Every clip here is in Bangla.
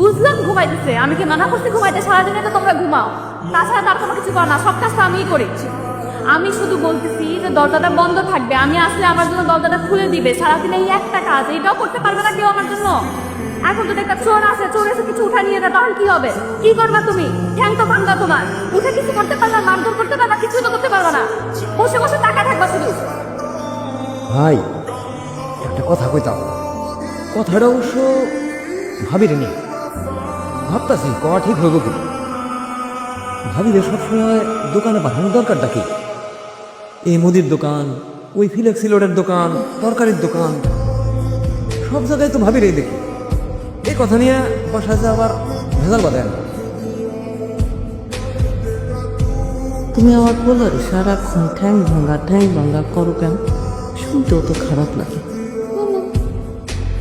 বুঝলাম ঘুমাইতেছে, আমি কি মানা করছি ঘুমাইতে? সারাদিনে তো তোমরা ঘুমাও, তাছাড়া তার কোনো কিছু করো না, সব কাজ তো আমিই করি। আমি শুধু বলতেছি যে দরজাটা বন্ধ থাকবে, আমি আসলে আমার জন্য দরজাটা খুলে দিবে। সারাদিনে এই একটা কাজ, এইটাও করতে পারবে না কেউ আমার জন্য। এখন যদি একটা চোর আছে, চোর এসে কিছু উঠা নিয়ে যায়, তখন কি হবে? কি করবা তুমি? ঠ্যাং তো ভাঙবা তোমার, উঠে কিছু করতে পারবা, মারধর করতে পারবা, কিছুই তো করতে পারবা না। বসে বসে টাকা থাকবা শুধু। ভাই একটা কথা কইতাম, কথাটা অবশ্য ভাবিরে নি, ভাবতাছি কওয়া ঠিক হইব কি। ভাবিরে সবসময় দোকানে পাঠানোর দরকারটা কি? এই মুদির দোকান, ওই ফিলেক্সিলোডের দোকান, তরকারির দোকান, সব জায়গায় তো ভাবিরেই দেখি। এই কথা নিয়ে বাসায় যা আবার ভেজাল বাঁধে না। তুমি আমার বলার সারাক্ষণ ঠ্যাং ভাঙা করো কেন? শুনতেও তো খারাপ লাগে।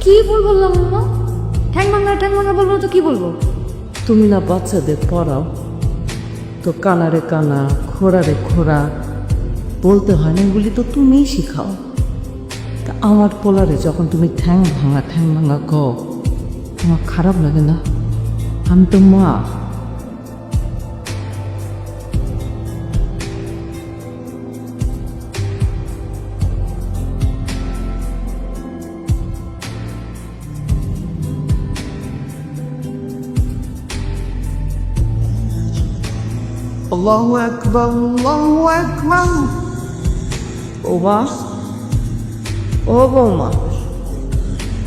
কি বললাম না? ঠ্যাং ভাঙা বলবো তো কি বলবো? তুমি না বাচ্চাদের পড়াও, তো কানারে কানা খোড়ারে খোড়া বলতে হয় না, এগুলি তো তুমিই শিখাও। তা আমার পোলারে যখন তুমি ঠ্যাং ভাঙা কও, আমার খারাপ লাগে না? আমি তো মা। আল্লাহু আকবার, আল্লাহু আকবার। ও মা, ও বৌমা,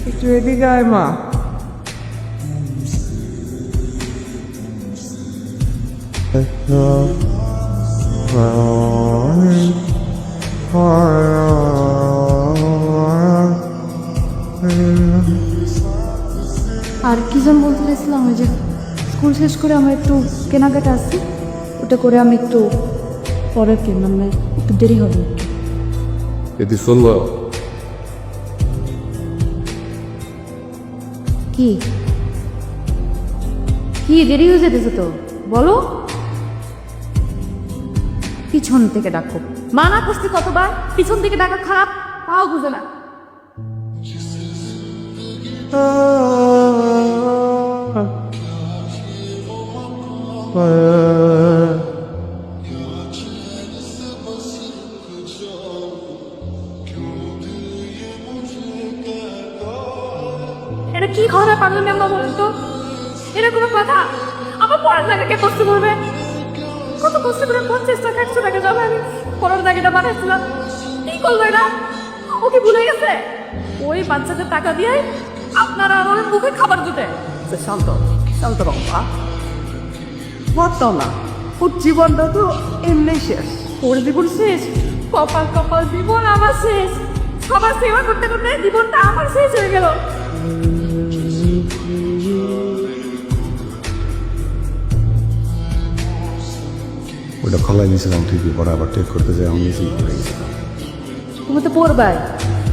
একটু এদিকে আয় মা। আর কি যেন বলতে চাইছিলাম, ওই যে স্কুল শেষ করে আমার একটু কেনাকাটা আছে, ওটা করে আমি একটু পরে কিনলাম, মানে একটু দেরি হবে। এদি শুনলো কি কি দেরি হয়ে যেতেছে তো, বলো। পিছন থেকে ডাকো, মানা করছি কতবার, পিছন থেকে ডাকা খারাপ, তাও বুঝে না। এটা কি খারাপ পাগল মেম্বা বলেন তো? এটা কোনো কথা? আমার পড়ার জায়গাকে কষ্ট করবে? কত কষ্ট করে 50 টাকা 100 টাকা জমা আমি পড়ার জায়গাটা বানাইছিলাম, কি করলো এটা? ও কি ভুলে গেছে? ওই বাচ্চাদের টাকা দিয়ে আপনারা আমার মুখে খাবার জুটে। শান্ত শান্ত বাবা, বলতাম না, ওর জীবনটা তো এমনি শেষ। ওর জীবন শেষ? কপাল কপাল, জীবন আমার শেষ। সবার সেবা করতে করতে জীবনটা আমার শেষ হয়ে গেল। ওইটা খোলাই নিয়েছিলাম ঠিকই, পরে আবার টেক করতে যাই আমি নিজেই পড়ে গেছিলাম। তুমি তো পড়বাই,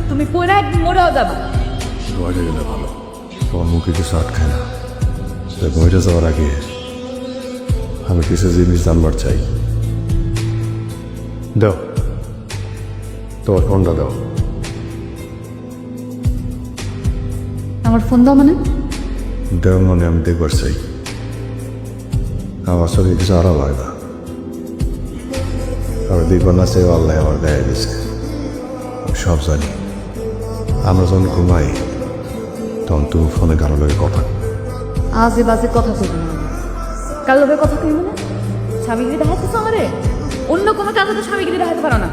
তুমি পড়ে একদিন মরেও যাবা। বইটা গেলে ভালো, তোমার মুখে কিছু আটকায় না। তাই বইটা যাওয়ার আগে আমি কিছু জিনিস জানবার চাই। দাও, তোমার ফোনটা দাও। আমার ফোন দাও মানে? দেওয়ার মানে আমি দেখবার চাই। আমার সাথে কিছু আড়া হয় না, আমি দেখবার না চাই, আল্লাহ আমার দেয় দিয়েছে। আমি সব জানি। আমরা যখন ঘুমাই তখন তুমি ফোনে কারো লোকে কথা। আজে বাজে কথা কইবে না, কার লোকে কথা কইবে না? স্বামীগিরি দেখাইতেছ আমারে? অন্য কোনো কাজে তো স্বামীগিরি দেখাইতে পারো না।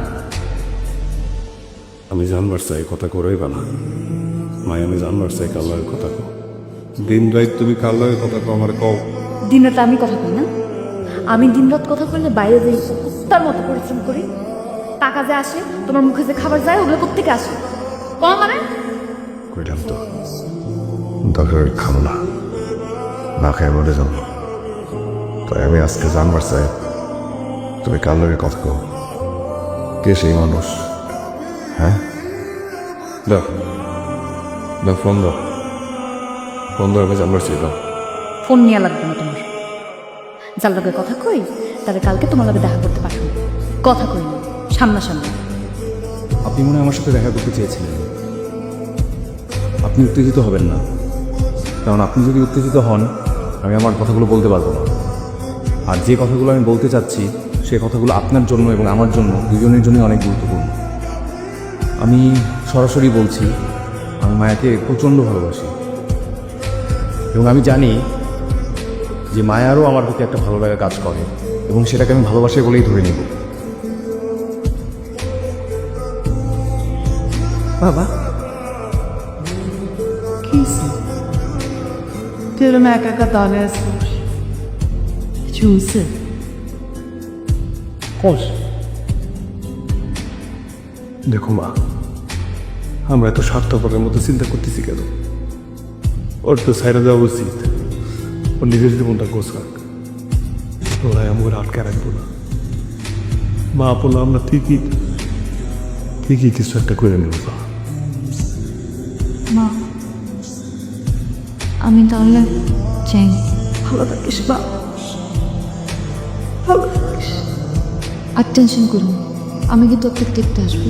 আমি জানবার চাই, কথা করেই না মাই, আমি জানবার চাই কার লগে কথা কও। দিন রাত তুমি কার লগে কথা কও আমার কও। দিন রাতে আমি কথা কই না? আমি দিন রাত কথা কইলে বাইরে যাই কুত্তার মতো পরিশ্রম করি, টাকা যে আসে, তোমার মুখে যে খাবার যায়, ওগুলো কোত্থেকে আসে? কম মানে? কইলাম তো দরকার খাবো না, না খাই মরে যাবো। তাই আমি আজকে জানবার চাই তুমি কার লগে কথা কও, কে সেই মানুষ। হ্যাঁ, দাও দাও, ফোন দাও, ফোন দাও, আমি জানবার চাই। দাও। ফোন নিয়ে লাগবে না তোমার। যার লগে কথা কই তাহলে কালকে তোমার লগে দেখা করতে পাঠাবো। কথা কই না, সামনাসামনি। আপনি মনে হয় আমার সাথে দেখা করতে চেয়েছিলেন। আপনি উত্তেজিত হবেন না, কারণ আপনি যদি উত্তেজিত হন আমি আমার কথাগুলো বলতে পারবো না। আর যে কথাগুলো আমি বলতে চাচ্ছি সে কথাগুলো আপনার জন্য এবং আমার জন্য দুজনের জন্যই অনেক গুরুত্বপূর্ণ। আমি সরাসরি বলছি, আমি মায়াকে প্রচণ্ড ভালোবাসি এবং আমি জানি যে মায়ারও আমার প্রতি একটা ভালো লাগা কাজ করে এবং সেটাকে আমি ভালোবাসি বলেই ধরে নেব। বাবা কি তুই এরকম একা একা দাঁড়িয়ে আসছিস? কিছু হয়েছে? দেখো মা, আমরা এত স্বার্থপরের মতো চিন্তা করতেছি কেন? ওর তো সাইডে দেওয়া উচিত, ওর নিজের জীবনটা গোছাক। ওরাই আমার আটকে রাখবো না। মা বললো আমরা ঠিকই কিছু একটা করে নেব। মা আমি তাহলে চাই। ভালো থাকিস বা ভালো থাকিস। আর টেনশন করুন, আমি কিন্তু তোকে দেখতে আসবো।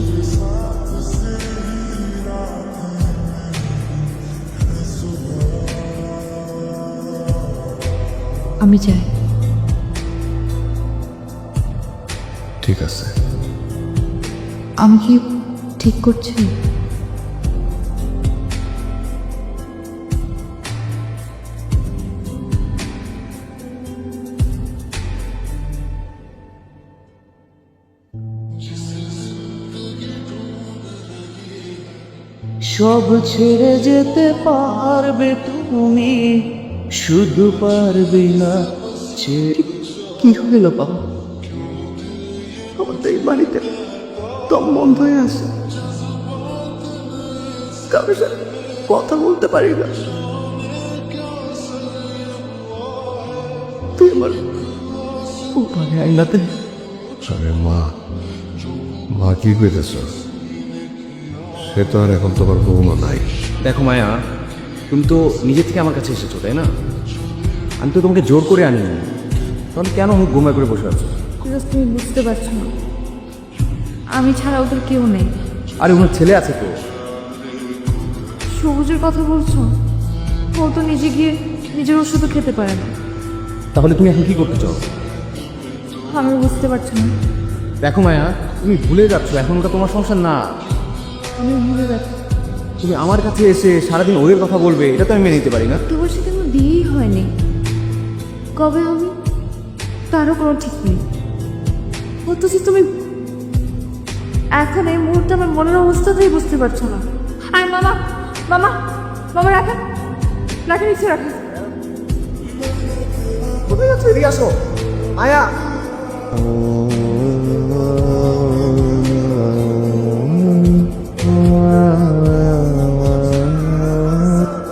আমি চাই। ঠিক আছে। আমি কি ঠিক করছি? সব ছেড়ে যেতে পারবে তুমি, শুধু পারবে না ছেড়ে। কি হইল বাবা? আমাদের এই বাড়িতে দম বন্ধ হয়ে আছে, কারোর সাথে কথা বলতে পারি না। তুই আমার উপরে আইনাতে। আরে মা কি কইতেছ? সে তো আর এখন তোমার বৌমা নাই। দেখো মায়া, তুমি তো নিজে থেকে আমার কাছে এসেছো, তাই না? আমি তো তোমাকে জোর করে আনিনি, তাহলে কেন মুখ গোমরা করে বসে আছো? তুমি বুঝতে পারছো না, আমি ছাড়া ওদের কেউ নেই। আরে ওনার ছেলে আছে তো। সবুজের কথা বলছো? ও তো নিজে গিয়ে নিজের ওষুধও খেতে পারে না। তাহলে তুমি এখন কি করতে চাও? আমি বুঝতে পারছি না। দেখো মায়া, তুমি ভুলে যাচ্ছ এখন ওটা তোমার সংসার না। আমি ভুলে যাচ্ছি। তুমি আমার কাছে এসে সারাদিন ওদের কথা বলবে, এটা তো আমি মেনে নিতে পারি না। তোমার সাথে আমার বিয়েই হয়নি, কবে হবে তারও কোনো ঠিক নেই। অথচ তুমি এখন এই মুহূর্তে আমার মনের অবস্থাতেই বুঝতে পারছো না। আয় মামা, মামা, মামা রাখেন, রাখেন, ইচ্ছে রাখেন। কোথায় যাচ্ছ? এদিকে আসো মায়া।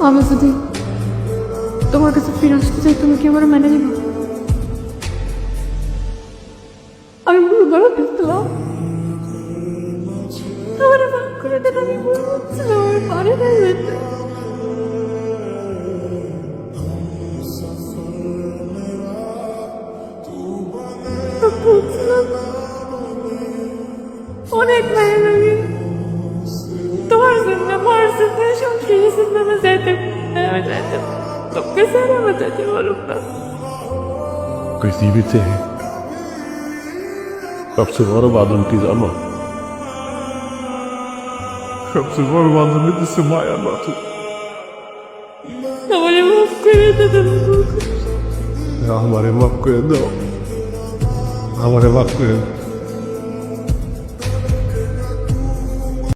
আমি যদি তোমার কাছে ফিরে আসতে চাই, তুমি কি আমার মেনে নিবে? আমি ভুল করে ফেলছিলাম, আমার মাফ করে দেন। আমি ভুল করছিলাম, আমি পারি না যেতে। অনেক ভাই লাগে তোমার জন্য, আমার জন্য, সংসারের জন্য আমি যাইতে তোকে স্যার আমার যাইতে বলুক না। পৃথিবীতে সবচেয়ে বড় বাঁধন কি জানো? সবচেয়ে বড় বাঁধন হইতেছে মায়ার বাঁধন। আমারে মাফ করে দেন। আমারে মাফ করে দাও, আমারে মাফ করে দাও।